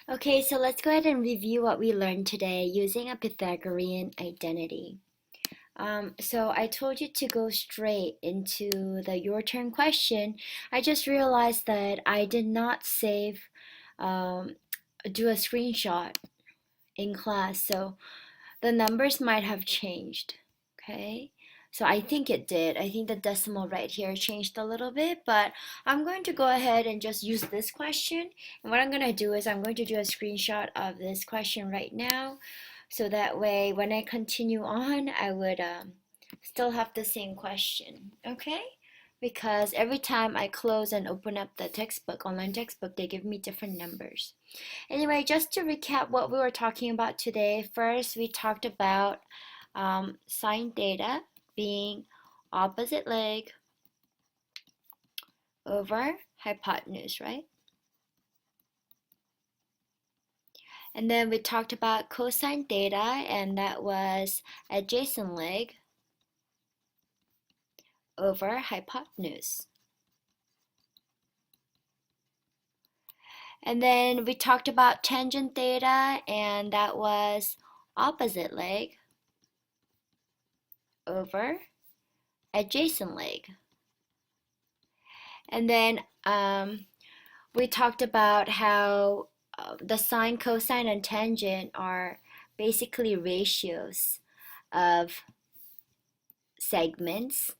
Okay, so let's go ahead and review what we learned today using a Pythagorean identity. So I told you to go straight into the your turn question. I just realized that I did not save, um, do a screenshot in class, so the numbers might have changed. Okay, so I think it did. I think the decimal right here changed a little bit, but I'm going to go ahead and just use this question. And what I'm going to do is I'm going to do a screenshot of this question right now, so that way when I continue on, I would still have the same question. Okay? Because every time I close and open up the textbook, online textbook, they give me different numbers. Anyway, just to recap what we were talking about today, first we talked about sine theta being opposite leg over hypotenuse, right? And then we talked about cosine theta, and that was adjacent leg over hypotenuse. And then we talked about tangent theta, and that was opposite leg over adjacent leg. And then we talked about how the sine, cosine, and tangent are basically ratios of segments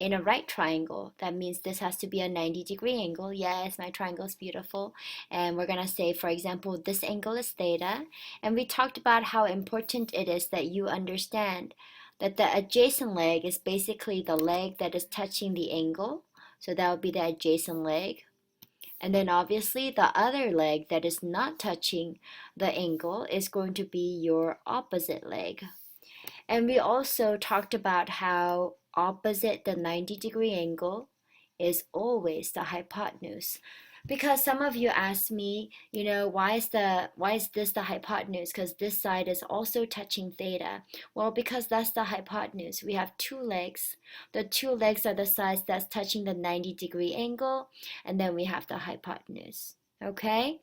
in a right triangle. That means this has to be a 90-degree angle. Yes, my triangle is beautiful. And we're going to say, for example, this angle is theta. And we talked about how important it is that you understand that the adjacent leg is basically the leg that is touching the angle. So that would be the adjacent leg. And then obviously the other leg that is not touching the angle is going to be your opposite leg. And we also talked about how opposite the 90-degree angle is always the hypotenuse. Because some of you asked me, why is this the hypotenuse? Because this side is also touching theta. Well, because that's the hypotenuse. We have two legs. The two legs are the sides that's touching the 90-degree angle, and then we have the hypotenuse. Okay?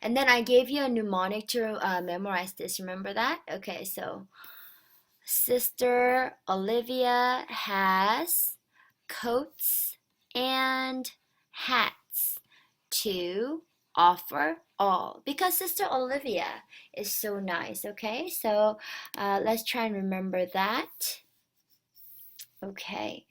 And then I gave you a mnemonic to memorize this. Remember that? Okay, so Sister Olivia has coats and hats to offer all, because Sister Olivia is so nice. Okay, so let's try and remember that. Okay,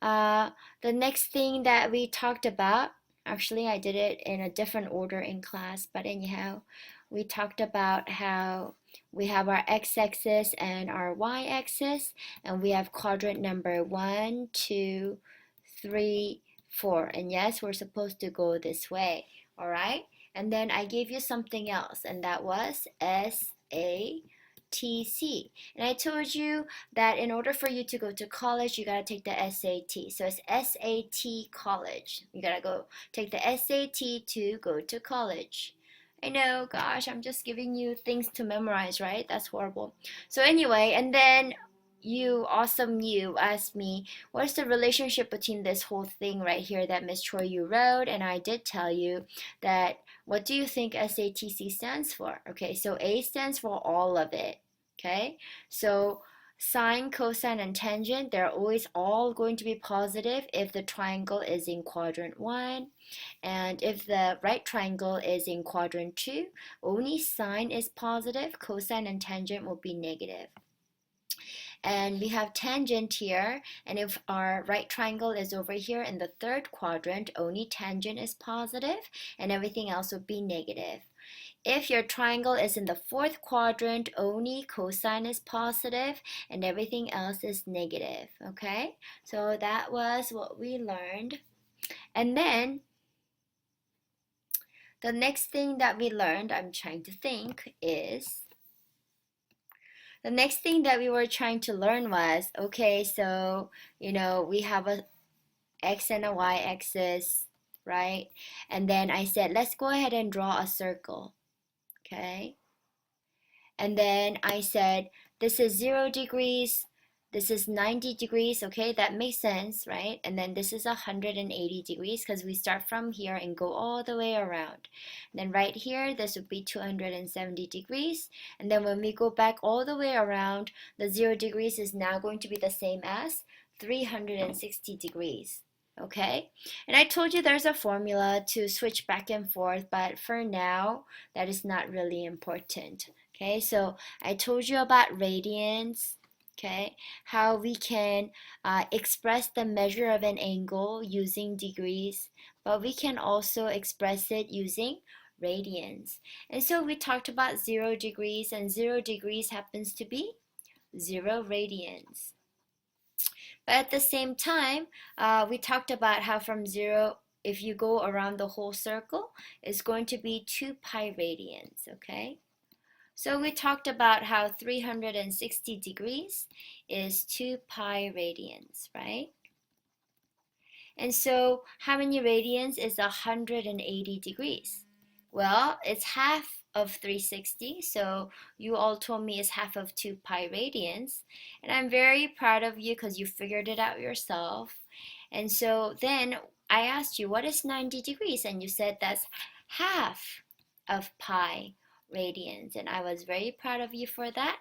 the next thing that we talked about, actually I did it in a different order in class, but anyhow, we talked about how we have our x-axis and our y-axis, and we have quadrant number 1, 2, 3, 4. And yes, we're supposed to go this way, all right? And then I gave you something else, and that was SATC. And I told you that in order for you to go to college, you gotta take the SAT. So it's SAT college. You gotta go take the SAT to go to college. I know, gosh, I'm just giving you things to memorize, right? That's horrible. So anyway, and then you asked me, what's the relationship between this whole thing right here that Miss Choi you wrote? And I did tell you that, what do you think SATC stands for? Okay, so A stands for all of it. Okay, so sine, cosine, and tangent, they're always all going to be positive if the triangle is in quadrant 1. And if the right triangle is in quadrant 2, only sine is positive, cosine and tangent will be negative. And we have tangent here, and if our right triangle is over here in the third quadrant, only tangent is positive, and everything else would be negative. If your triangle is in the fourth quadrant, only cosine is positive and everything else is negative. Okay, so that was what we learned. And then the next thing that we learned, I'm trying to think, is the next thing that we were trying to learn was, okay, so, we have a x and a y axis, right? And then I said, let's go ahead and draw a circle, okay? And then I said, this is 0 degrees, This is 90 degrees, okay? That makes sense, right? And then this is 180 degrees because we start from here and go all the way around. And then right here, this would be 270 degrees. And then when we go back all the way around, the 0 degrees is now going to be the same as 360 degrees. Okay, and I told you there's a formula to switch back and forth, but for now, that is not really important. Okay, so I told you about radians, okay, how we can express the measure of an angle using degrees, but we can also express it using radians. And so we talked about 0 degrees, and 0 degrees happens to be 0 radians. But at the same time, we talked about how from 0, if you go around the whole circle, it's going to be 2 pi radians, okay? So we talked about how 360 degrees is 2 pi radians, right? And so how many radians is 180 degrees? Well, it's half of 360, so you all told me it's half of 2 pi radians. And I'm very proud of you because you figured it out yourself. And so then I asked you, what is 90 degrees? And you said that's half of pi radians. And I was very proud of you for that.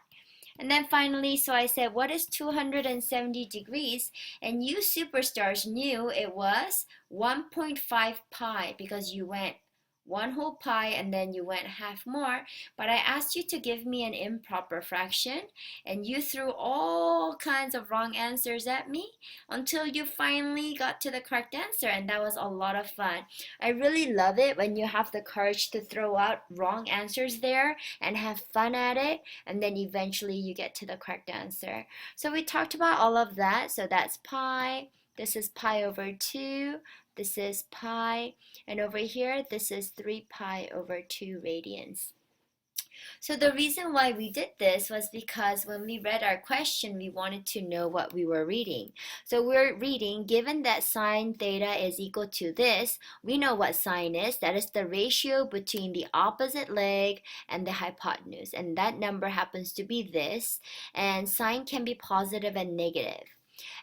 And then finally, so I said, what is 270 degrees? And you superstars knew it was 1.5 pi because you went one whole pi and then you went half more. But I asked you to give me an improper fraction and you threw all kinds of wrong answers at me until you finally got to the correct answer, and that was a lot of fun. I really love it when you have the courage to throw out wrong answers there and have fun at it, and then eventually you get to the correct answer. So we talked about all of that. So that's pi. This is pi over 2. This is pi. And over here, this is 3 pi over 2 radians. So the reason why we did this was because when we read our question, we wanted to know what we were reading. So we're reading, given that sine theta is equal to this, we know what sine is. That is the ratio between the opposite leg and the hypotenuse. And that number happens to be this. And sine can be positive and negative.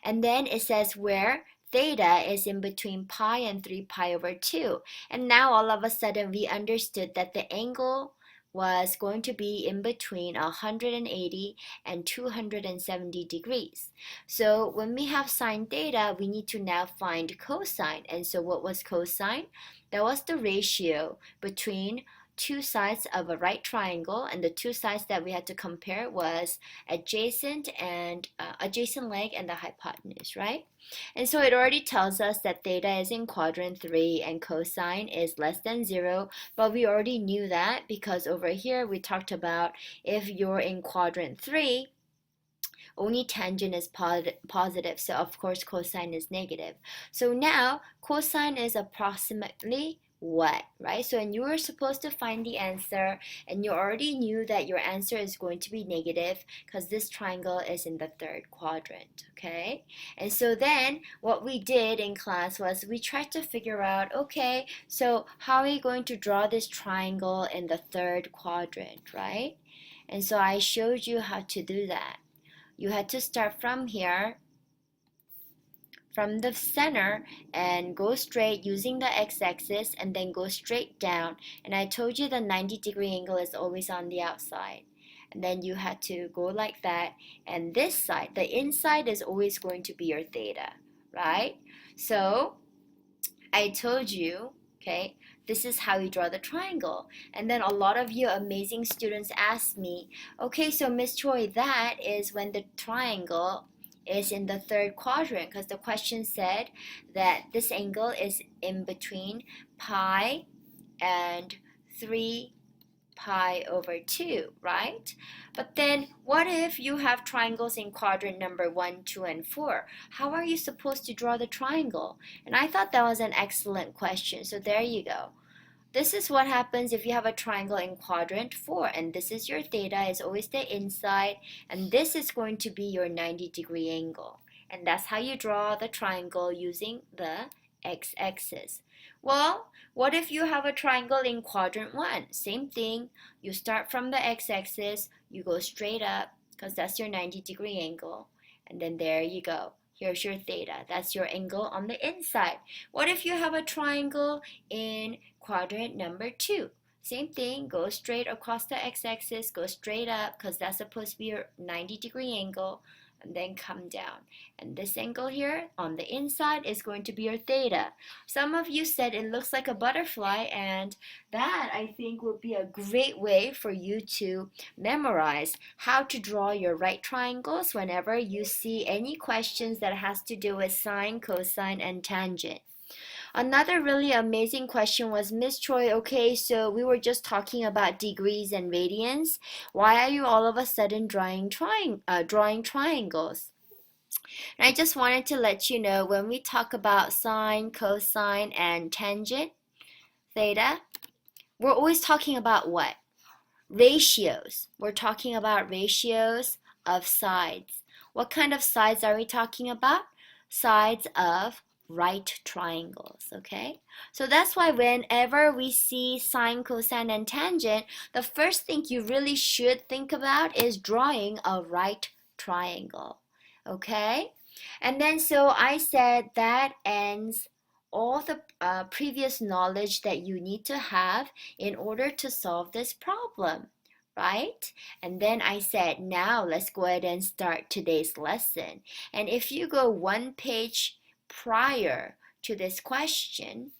And then it says where theta is in between pi and 3 pi over 2. And now all of a sudden we understood that the angle was going to be in between 180 and 270 degrees. So when we have sine theta, we need to now find cosine. And so what was cosine? That was the ratio between two sides of a right triangle, and the two sides that we had to compare was adjacent leg and the hypotenuse, right? And so it already tells us that theta is in quadrant 3 and cosine is less than 0, but we already knew that because over here we talked about if you're in quadrant 3, only tangent is positive, so of course cosine is negative. So now cosine is approximately what, right? So when you were supposed to find the answer and you already knew that your answer is going to be negative because this triangle is in the third quadrant, okay? And so then what we did in class was we tried to figure out, okay, so how are we going to draw this triangle in the third quadrant, right? And so I showed you how to do that. You had to start from here, from the center, and go straight using the x-axis and then go straight down. And I told you the 90-degree angle is always on the outside. And then you had to go like that. And this side, the inside is always going to be your theta, right? So I told you, okay, this is how you draw the triangle. And then a lot of you amazing students asked me, okay, so Miss Choi, that is when the triangle is in the third quadrant, because the question said that this angle is in between pi and 3 pi over 2, right? But then what if you have triangles in quadrant number 1, 2, and 4? How are you supposed to draw the triangle? And I thought that was an excellent question, so there you go. This is what happens if you have a triangle in quadrant 4, and this is your theta, is always the inside, and this is going to be your 90-degree angle. And that's how you draw the triangle using the x-axis. Well, what if you have a triangle in quadrant 1? Same thing. You start from the x-axis, you go straight up, because that's your 90-degree angle. And then there you go. Here's your theta. That's your angle on the inside. What if you have a triangle in quadrant number 2? Same thing, go straight across the x-axis, go straight up because that's supposed to be your 90-degree angle, and then come down. And this angle here on the inside is going to be your theta. Some of you said it looks like a butterfly, and that I think would be a great way for you to memorize how to draw your right triangles whenever you see any questions that has to do with sine, cosine, and tangent. Another really amazing question was, Miss Choi, okay, so we were just talking about degrees and radians. Why are you all of a sudden drawing triangles? And I just wanted to let you know, when we talk about sine, cosine, and tangent, theta, we're always talking about what? Ratios. We're talking about ratios of sides. What kind of sides are we talking about? Sides of right triangles, okay? So that's why whenever we see sine, cosine, and tangent, the first thing you really should think about is drawing a right triangle, okay? And then so I said that ends all the previous knowledge that you need to have in order to solve this problem, right? And then I said, now let's go ahead and start today's lesson. And if you go one page prior to this question,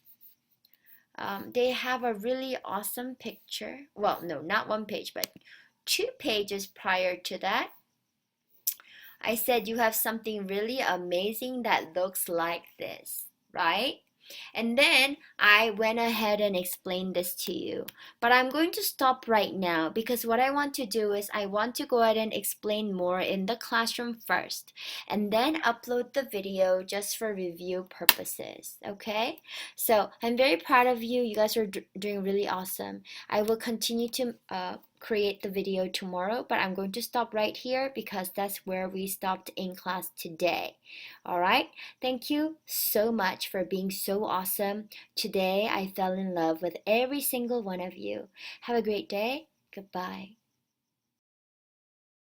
they have a really awesome picture. Well, no, not one page, but 2 pages prior to that. I said you have something really amazing that looks like this, right? And then I went ahead and explained this to you. But I'm going to stop right now because what I want to do is I want to go ahead and explain more in the classroom first and then upload the video just for review purposes, okay? So I'm very proud of you. You guys are doing really awesome. I will continue to create the video tomorrow, but I'm going to stop right here because that's where we stopped in class today. All right, thank you so much for being so awesome. Today I fell in love with every single one of you. Have a great day. Goodbye.